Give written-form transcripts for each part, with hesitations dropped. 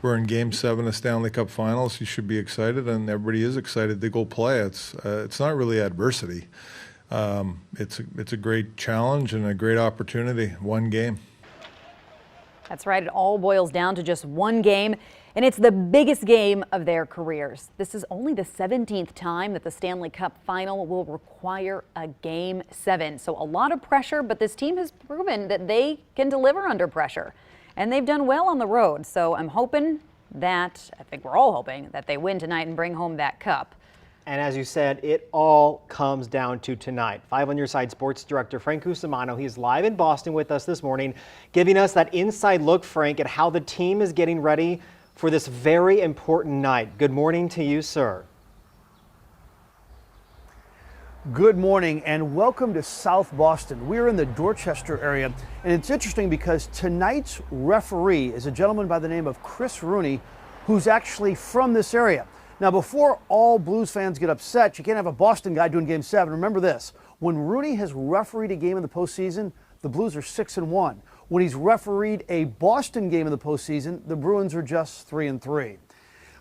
We're in Game 7 of Stanley Cup Finals. You should be excited, and everybody is excited to go play. It's not really adversity. It's a great challenge and a great opportunity. One game. That's right. It all boils down to just one game, and it's the biggest game of their careers. This is only the 17th time that the Stanley Cup Final will require a Game 7. So a lot of pressure, but this team has proven that they can deliver under pressure. And they've done well on the road. So I'm hoping that, I think we're all hoping, that they win tonight and bring home that cup. And as you said, it all comes down to tonight. 5 on Your Side sports director Frank Cusumano, he's live in Boston with us this morning, giving us that inside look, Frank, at how the team is getting ready for this very important night. Good morning to you, sir. Good morning and welcome to South Boston. We're in the Dorchester area, and it's interesting because tonight's referee is a gentleman by the name of Chris Rooney, who's actually from this area. Now, before all Blues fans get upset, you can't have a Boston guy doing Game 7. Remember this, when Rooney has refereed a game in the postseason, the Blues are 6-1. When he's refereed a Boston game in the postseason, the Bruins are just 3-3.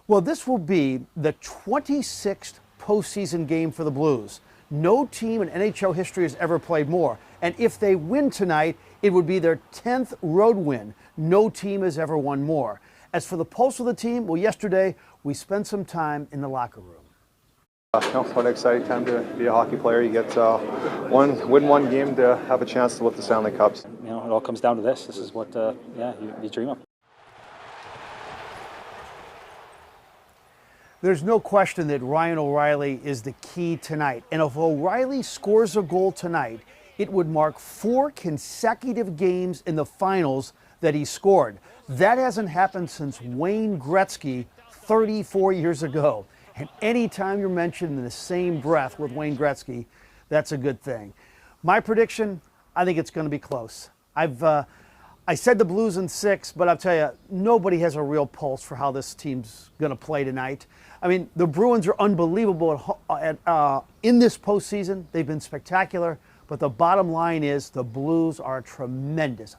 Well, this will be the 26th postseason game for the Blues. No team in NHL history has ever played more. And if they win tonight, it would be their 10th road win. No team has ever won more. As for the pulse of the team, well, yesterday we spent some time in the locker room. What an exciting time to be a hockey player. You get win one game to have a chance to lift the Stanley Cups. You know, it all comes down to this. This is what, you dream of. There's no question that Ryan O'Reilly is the key tonight. And if O'Reilly scores a goal tonight, it would mark 4 consecutive games in the finals that he scored. That hasn't happened since Wayne Gretzky 34 years ago. And anytime you're mentioned in the same breath with Wayne Gretzky, that's a good thing. My prediction, I think it's going to be close. I said the Blues in 6, but I'll tell you, nobody has a real pulse for how this team's going to play tonight. I mean, the Bruins are unbelievable in this postseason. They've been spectacular, but the bottom line is the Blues are a tremendous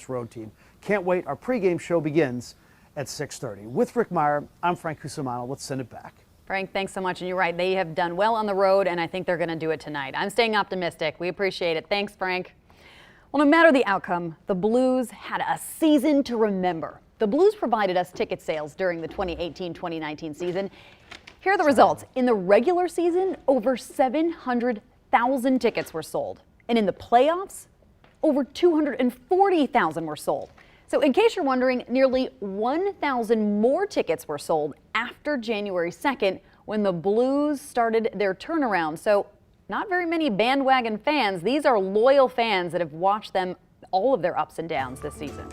road team. Can't wait. Our pregame show begins at 6:30. With Rick Meyer, I'm Frank Cusumano. Let's send it back. Frank, thanks so much. And you're right, they have done well on the road, and I think they're going to do it tonight. I'm staying optimistic. We appreciate it. Thanks, Frank. Well, no matter the outcome, the Blues had a season to remember. The Blues provided us ticket sales during the 2018-2019 season. Here are the results. In the regular season, over 700,000 tickets were sold. And in the playoffs, over 240,000 were sold. So in case you're wondering, nearly 1,000 more tickets were sold after January 2nd when the Blues started their turnaround. So not very many bandwagon fans. These are loyal fans that have watched them all of their ups and downs this season.